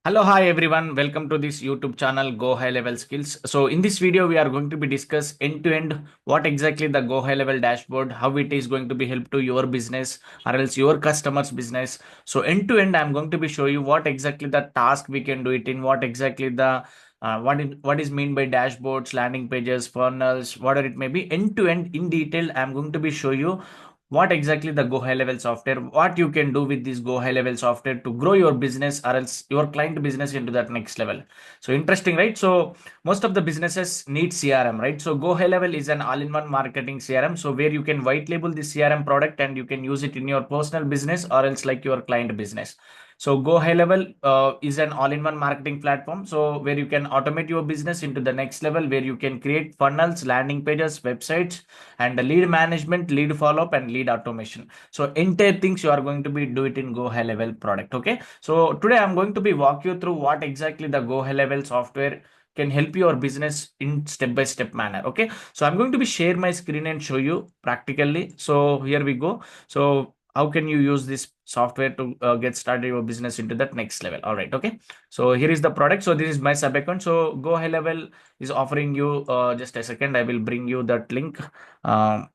Hello, hi everyone. Welcome to this YouTube channel Go High Level Skills. So in this video, we are going to be discuss end to end what exactly the Go High Level dashboard, how it is going to be help to your business or else your customers business. So end to end, I'm going to be show you what exactly the task we can do it in, what exactly the what is mean by dashboards, landing pages, funnels, whatever it may be. End to end in detail, I'm going to be show you what exactly the GoHighLevel software, what you can do with this GoHighLevel software to grow your business or else your client business into that next level. So interesting, right? So most of the businesses need CRM, right? So GoHighLevel is an all-in-one marketing CRM. So where you can white label the CRM product and you can use it in your personal business or else like your client business. So GoHighLevel is an all-in-one marketing platform. So where you can automate your business into the next level, where you can create funnels, landing pages, websites, and the lead management, lead follow-up, and lead automation. So entire things you are going to be do it in GoHighLevel product. Okay. So today I'm going to be walk you through what exactly the GoHighLevel software can help your business in step-by-step manner. Okay. So I'm going to be share my screen and show you practically. So here we go. So how can you use this software to get started your business into that next level? All right. Okay. So here is the product. So this is my sub account. So GoHighLevel is offering you just a second. I will bring you that link. um,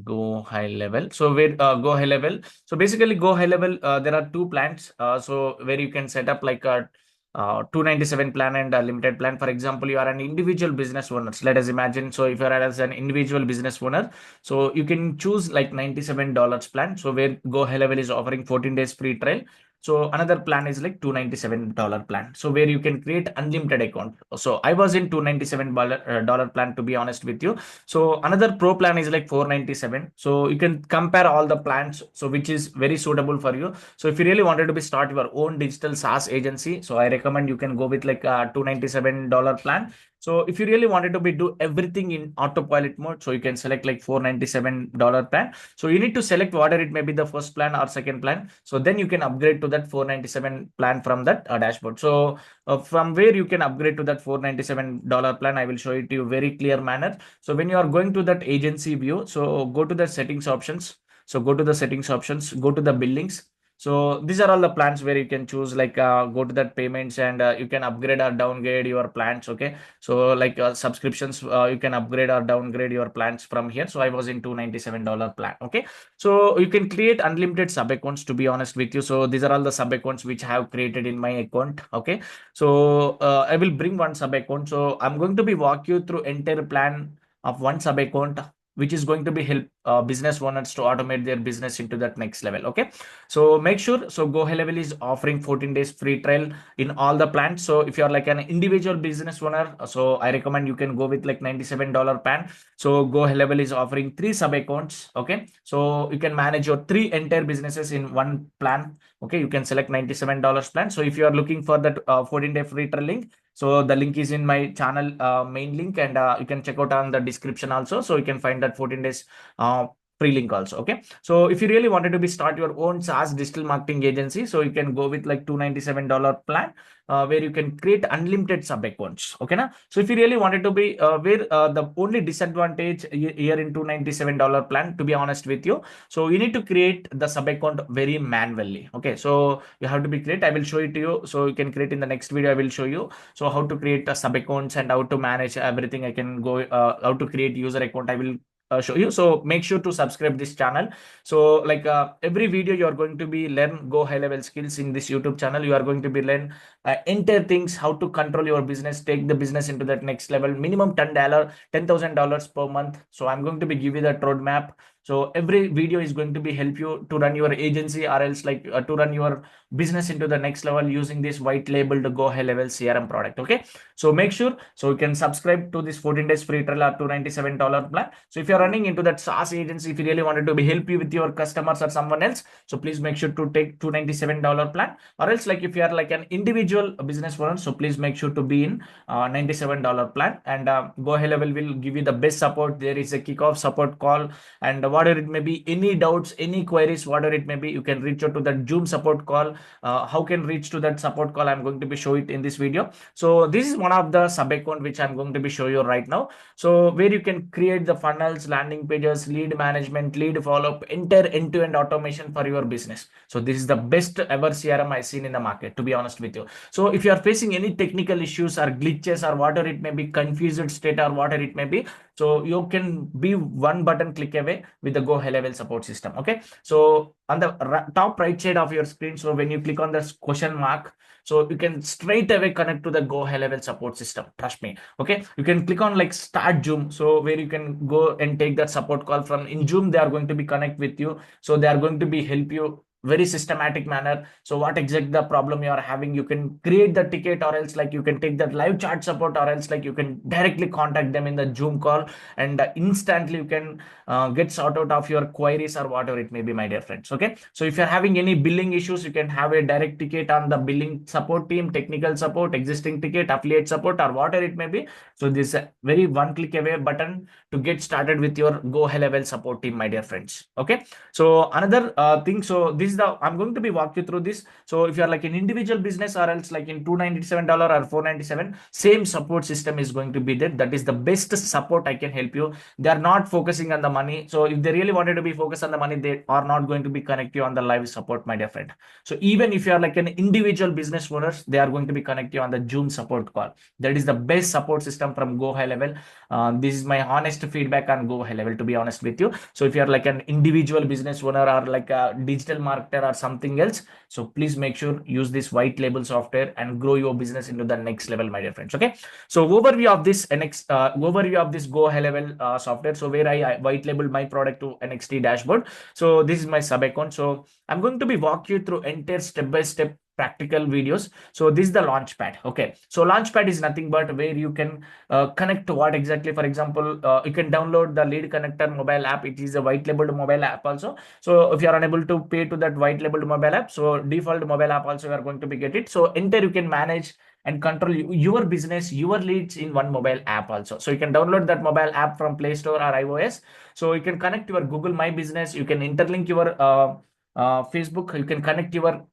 Go high level. So where go high level. So basically go high level. There are two plans. So where you can set up like a 297 plan and a limited plan. For example, you are an individual business owner. So let us imagine. So if you are as an individual business owner, so you can choose like $97 plan. So where go high level is offering 14 days free trial. So another plan is like $297 plan. So where you can create unlimited account. So I was in $297 plan, to be honest with you. So another pro plan is like 497. So you can compare all the plans, so which is very suitable for you. So if you really wanted to be start your own digital SaaS agency, so I recommend you can go with like a $297 plan. So if you really wanted to be do everything in autopilot mode, so you can select like $497 plan. So you need to select whether it may be the first plan or second plan. So then you can upgrade to that 497 plan from that dashboard. So from where you can upgrade to that $497 plan, I will show it to you very clear manner. So when you are going to that agency view, so go to the settings options. So go to the settings options, go to the billings. So these are all the plans where you can choose like go to that payments and you can upgrade or downgrade your plans. Okay. So like subscriptions, you can upgrade or downgrade your plans from here. So I was in $297 plan. Okay. So you can create unlimited sub accounts, to be honest with you. So these are all the sub accounts which I have created in my account. Okay. So I will bring one sub account. So I'm going to be walk you through entire plan of one sub account, which is going to be help business owners to automate their business into that next level. Okay. So make sure, so go high level is offering 14 days free trial in all the plans. So if you're like an individual business owner, so I recommend you can go with like $97 plan. So go high level is offering three sub accounts. Okay. So you can manage your three entire businesses in one plan. Okay. You can select $97 plan. So if you are looking for that 14-day free trial link, so the link is in my channel main link, and you can check out on the description also. So you can find that 14 days uh, free link also. Okay. So if you really wanted to be start your own SaaS digital marketing agency, so you can go with like $297 plan, where you can create unlimited sub accounts. Okay. Now, so if you really wanted to be where the only disadvantage here in $297 plan, to be honest with you, so you need to create the sub account very manually. Okay. So you have to be create. I will show it to you. So you can create in the next video. I will show you so how to create a sub accounts and how to manage everything. I can go how to create user account. I will show you. So make sure to subscribe this channel. So like every video you are going to be learn go high level skills in this YouTube channel. You are going to be learn entire things, how to control your business, take the business into that next level, minimum $10,000 per month. So I'm going to be give you that roadmap. So every video is going to be help you to run your agency or else like to run your business into the next level using this white labeled go high level CRM product. Okay. So make sure, so you can subscribe to this 14 days free trial or $297 plan. So if you're running into that SaaS agency, if you really wanted to be help you with your customers or someone else, so please make sure to take $297 plan. Or else like if you are like an individual business owner, so please make sure to be in $97 plan. And go high level will give you the best support. There is a kickoff support call, and whatever it may be, any doubts, any queries, whatever it may be, you can reach out to that Zoom support call. How can reach to that support call? I'm going to be show it in this video. So this is one of the sub account which I'm going to be show you right now. So where you can create the funnels, landing pages, lead management, lead follow-up, entire end-to-end automation for your business. So this is the best ever CRM I've seen in the market, to be honest with you. So if you are facing any technical issues or glitches or whatever it may be, confused state or whatever it may be, so you can be one button click away with the GoHighLevel support system. Okay. So on the top right side of your screen, so when you click on the question mark, so you can straight away connect to the GoHighLevel support system. Trust me. Okay. You can click on like start Zoom. So where you can go and take that support call from in Zoom, they are going to be connect with you. So they are going to be help you very systematic manner. So what exactly the problem you are having, you can create the ticket, or else like you can take that live chat support, or else like you can directly contact them in the Zoom call, and instantly you can get sort out of your queries or whatever it may be, my dear friends. Okay. So if you're having any billing issues, you can have a direct ticket on the billing support team, technical support, existing ticket, affiliate support, or whatever it may be. So this very one click away button to get started with your GoHighLevel support team, my dear friends. Okay. So another thing, so this is the I'm going to be walk you through this. So if you're like an individual business, or else like in $297 or $497, same support system is going to be there. That is the best support I can help you. They are not focusing on the money. So if they really wanted to be focused on the money, they are not going to be connect you on the live support, my dear friend. So even if you are like an individual business owners, they are going to be connect you on the Zoom support call. That is the best support system from GoHighLevel. This is my honest feedback on GoHighLevel, to be honest with you. So if you're like an individual business owner or like a digital marketer or something else, so please make sure use this white label software and grow your business into the next level, my dear friends. Okay. So overview of this overview of this GoHighLevel software. So where I white labeled my product to NXT dashboard. So this is my sub account. So I'm going to be walk you through entire step by step practical videos. So this is the launchpad. Okay. So launchpad is nothing but where you can connect to what exactly. For example, you can download the lead connector mobile app. It is a white labeled mobile app also. So if you are unable to pay to that white labeled mobile app, so default mobile app also you are going to be get it. So enter you can manage and control your business, your leads in one mobile app also. So you can download that mobile app from Play Store or iOS. So you can connect your Google My Business. You can interlink your Facebook. You can connect your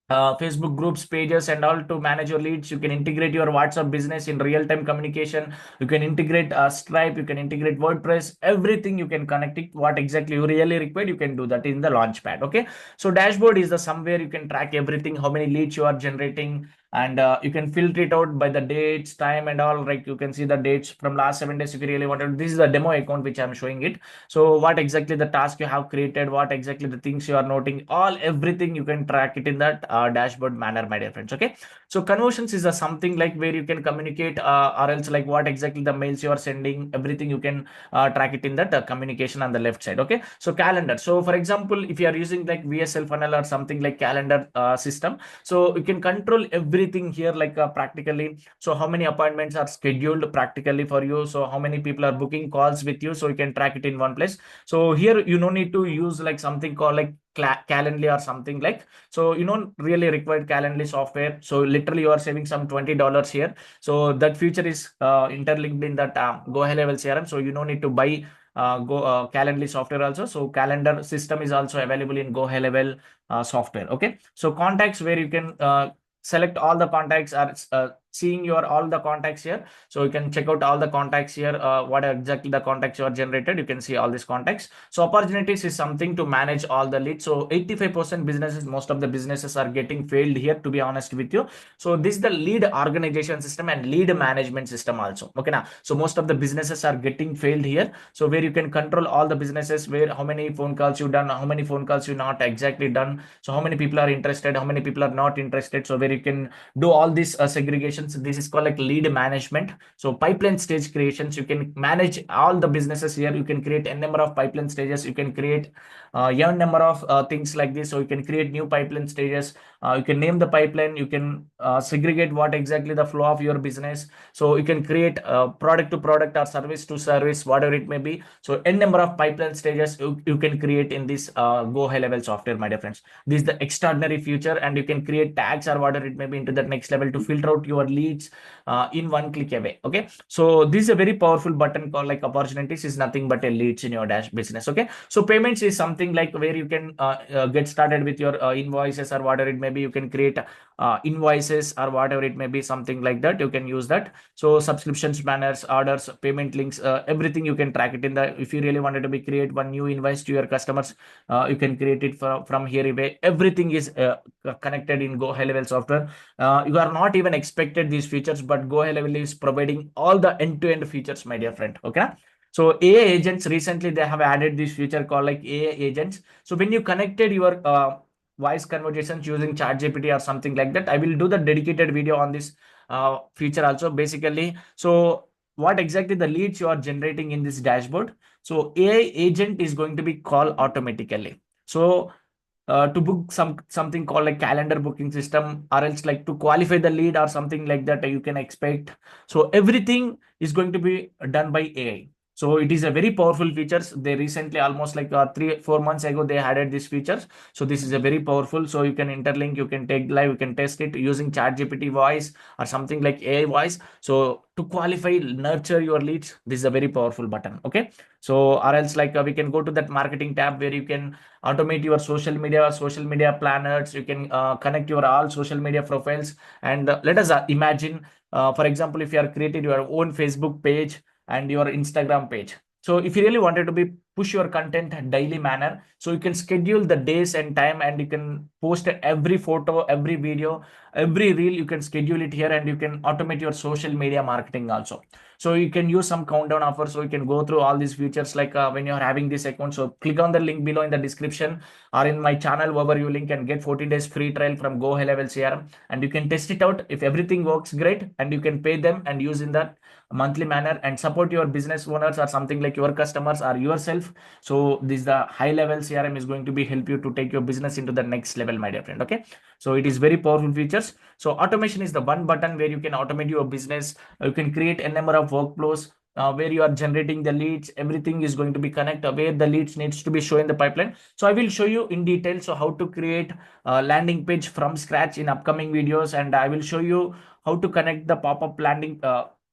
Facebook groups, pages, and all to manage your leads. You can integrate your WhatsApp business in real-time communication. You can integrate Stripe. You can integrate WordPress. Everything you can connect it. What exactly you really require, you can do that in the Launchpad. Okay. So dashboard is the somewhere you can track everything, how many leads you are generating, and you can filter it out by the dates, time, and all. Like you can see the dates from last 7 days if you really wanted. This is the demo account which I'm showing it. So what exactly the task you have created, what exactly the things you are noting, all everything you can track it in that dashboard manner, my dear friends. Okay. So conversions is a something like where you can communicate, or else like what exactly the mails you are sending, everything you can track it in that communication on the left side. Okay. So calendar. So for example, if you are using like VSL funnel or something like calendar system, so you can control everything here, like practically. So how many appointments are scheduled practically for you? So how many people are booking calls with you? So you can track it in one place. So here you don't need to use like something called like Calendly or something like. So you don't really require Calendly software. So literally you are saving some $20 here. So that feature is interlinked in that GoHighLevel CRM. So you don't need to buy Calendly software also. So calendar system is also available in GoHighLevel software. Okay. So contacts, where you can select all the contacts, are seeing your all the contacts here. So you can check out all the contacts here, what exactly the contacts you are generated. You can see all these contacts. So opportunities is something to manage all the leads. So 85% businesses, most of the businesses are getting failed here, to be honest with you. So this is the lead organization system and lead management system also. Okay. Now, so most of the businesses are getting failed here. So where you can control all the businesses, where how many phone calls you done, how many phone calls you not exactly done. So how many people are interested, how many people are not interested. So where you can do all these segregations. This is called like lead management. So pipeline stage creations, you can manage all the businesses here. You can create a number of pipeline stages. You can create n number of things like this. So you can create new pipeline stages. You can name the pipeline. You can segregate what exactly the flow of your business. So you can create product to product or service to service, whatever it may be. So n number of pipeline stages you can create in this Go High Level software, my dear friends. This is the extraordinary feature, and you can create tags or whatever it may be into the next level to filter out your leads in one click away. Okay, so this is a very powerful button called like opportunities is nothing but a leads in your dash business. Okay, so payments is something like where you can get started with your invoices or whatever it may be. You can create invoices or whatever it may be, something like that. You can use that. So subscriptions, banners, orders, payment links, everything you can track it in the. If you really wanted to be create one new invoice to your customers, you can create it from here away. Everything is connected in Go High Level software. You are not even expected these features, but Go High Level is providing all the end-to-end features, my dear friend. Okay. So AI agents, recently they have added this feature called like AI agents. So when you connected your voice conversations using ChatGPT or something like that, I will do the dedicated video on this feature also. Basically, so what exactly the leads you are generating in this dashboard. So AI agent is going to be called automatically. So to book something called like calendar booking system, or else like to qualify the lead or something like that, you can expect. So everything is going to be done by AI. So it is a very powerful features. They recently, almost like 3 4 months ago, they added these features. So this is a very powerful. So you can interlink, you can take live, you can test it using chat gpt voice or something like AI voice. So to qualify, nurture your leads, this is a very powerful button. Okay, so or else like we can go to that marketing tab where you can automate your social media planners. You can connect your all social media profiles. And let us imagine, for example, if you are created your own Facebook page and your Instagram page. So if you really wanted to be push your content daily manner, so you can schedule the days and time, and you can post every photo, every video, every reel. You can schedule it here, and you can automate your social media marketing also. So you can use some countdown offer. So you can go through all these features like when you're having this account. So click on the link below in the description or in my channel overview link and get 14 days free trial from Go High Level CRM, and you can test it out. If everything works great, and you can pay them and use in that monthly manner and support your business owners or something like your customers or yourself. So this the high level CRM is going to be help you to take your business into the next level, my dear friend. Okay, so it is very powerful features. So automation is the one button where you can automate your business. You can create a number of workflows where you are generating the leads. Everything is going to be connected where the leads needs to be shown in the pipeline. So I will show you in detail so how to create a landing page from scratch in upcoming videos, and I will show you how to connect the pop-up landing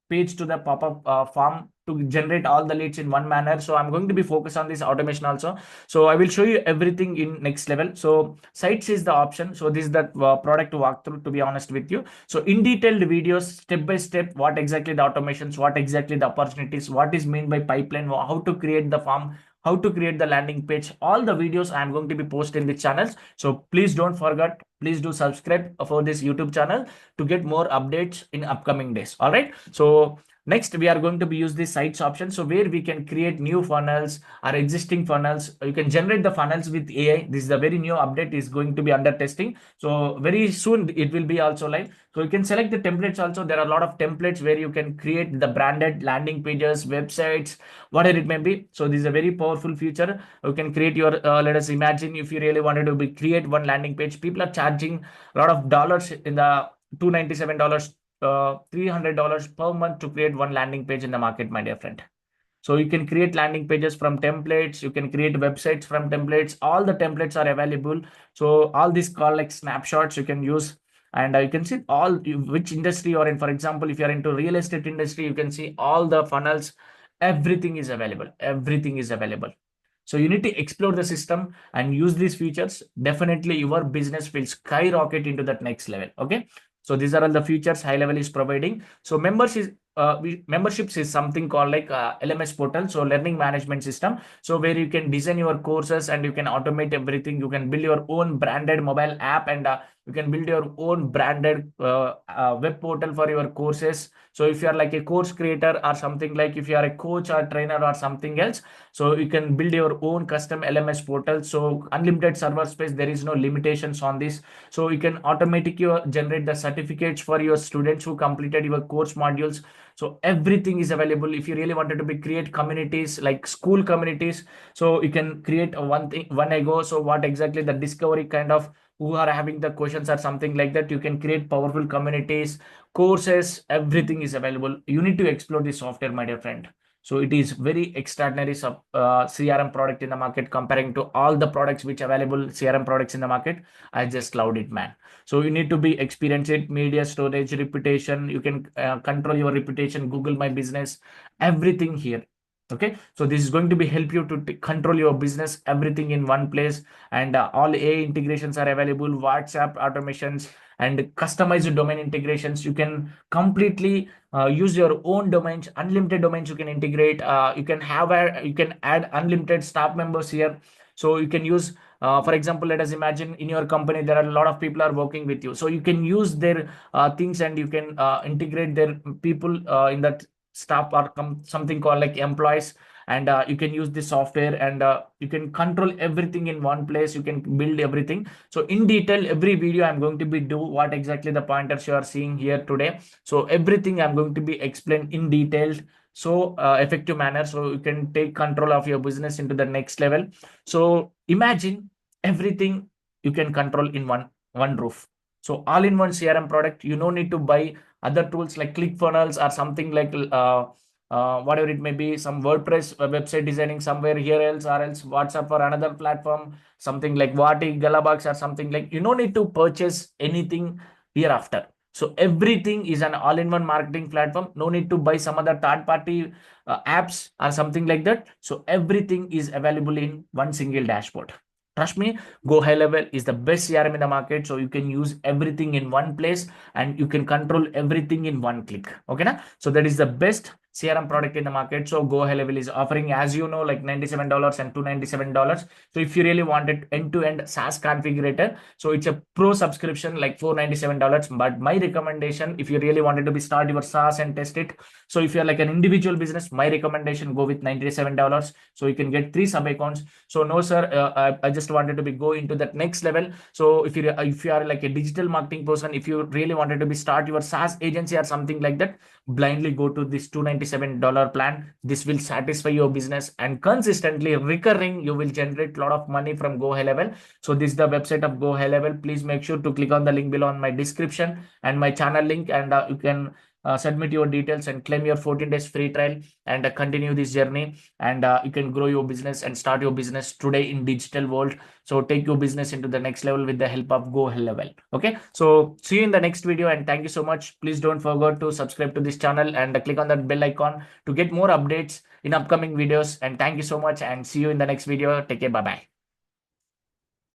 page to the pop-up form to generate all the leads in one manner. So I'm going to be focused on this automation also. So I will show you everything in next level. So sites is the option. So this is the product to walk through, to be honest with you. So in detailed videos, step by step, what exactly the automations, what exactly the opportunities, what is meant by pipeline, how to create the form, how to create the landing page, all the videos I am going to be posted in the channels. So please don't forget, please do subscribe for this YouTube channel to get more updates in upcoming days. All right, so next we are going to be use the sites option. So where we can create new funnels or existing funnels. You can generate the funnels with AI. This is a very new update, is going to be under testing. So very soon it will be also live. So you can select the templates also. There are a lot of templates where you can create the branded landing pages, websites, whatever it may be. So this is a very powerful feature. You can create your let us imagine if you really wanted to be create one landing page. People are charging a lot of dollars in the $297, $300 per month to create one landing page in the market, my dear friend. So you can create landing pages from templates. You can create websites from templates. All the templates are available. So all these called like snapshots you can use. And you can see all which industry you're in. For example, if you're into real estate industry, you can see all the funnels. Everything is available. Everything is available. So you need to explore the system and use these features. Definitely your business will skyrocket into that next level. Okay. So these are all the features high level is providing. So memberships is something called like LMS portal. So learning management system. So where you can design your courses and you can automate everything. You can build your own branded mobile app, and You can build your own branded web portal for your courses. So if you are like a course creator or something, like if you are a coach or trainer or something else, so you can build your own custom LMS portal. So unlimited server space, there is no limitations on this. So you can automatically generate the certificates for your students who completed your course modules. So everything is available. If you really wanted to be create communities like school communities, so you can create a one thing one ago. So what exactly the discovery kind of who are having the questions or something like that, you can create powerful communities, courses, everything is available. You need to explore this software, my dear friend. So it is very extraordinary CRM product in the market comparing to all the products which available CRM products in the market. I just loved it, man. So you need to be experienced it, media storage, reputation. You can control your reputation, Google My Business, everything here. Okay, so this is going to be help you to control your business, everything in one place. And all AI integrations are available, WhatsApp automations and customized domain integrations. You can completely use your own domains, unlimited domains you can integrate. You can add unlimited staff members here. So you can use for example, let us imagine in your company there are a lot of people are working with you, so you can use their things and you can integrate their people in that staff or something called like employees. And you can use this software and you can control everything in one place. You can build everything. So in detail, every video I'm going to be do what exactly the pointers you are seeing here today. So everything I'm going to be explained in detail, so effective manner, so you can take control of your business into the next level. So imagine everything you can control in one roof. So all in one CRM product. You no need to buy other tools like ClickFunnels or something like whatever it may be, some WordPress website designing somewhere here else, or else WhatsApp or another platform, something like Wati, Galabox or something like. You no need to purchase anything hereafter. So everything is an all-in-one marketing platform. No need to buy some other third-party apps or something like that. So everything is available in one single dashboard. Trust me, GoHighLevel is the best CRM in the market. So you can use everything in one place and you can control everything in one click. Okay, na? So that is the best CRM product in the market. So GoHighLevel is offering, as you know, like $97 and $297. So if you really wanted end-to-end SaaS configurator, so it's a pro subscription like $497. But my recommendation, if you really wanted to be start your SaaS and test it, so if you're like an individual business, my recommendation, go with $97. So you can get 3 sub accounts. So no, sir, I just wanted to be go into that next level. So if you are like a digital marketing person, if you really wanted to be start your SaaS agency or something like that, blindly go to this $297 plan. This will satisfy your business and consistently recurring. You will generate a lot of money from GoHighLevel. So this is the website of GoHighLevel. Please make sure to click on the link below on my description and my channel link, and you can submit your details and claim your 14 days free trial and continue this journey. And you can grow your business and start your business today in digital world. So take your business into the next level with the help of GoHighLevel. Okay, so see you in the next video and thank you so much. Please don't forget to subscribe to this channel and click on that bell icon to get more updates in upcoming videos. And thank you so much and see you in the next video. Take care. Bye bye.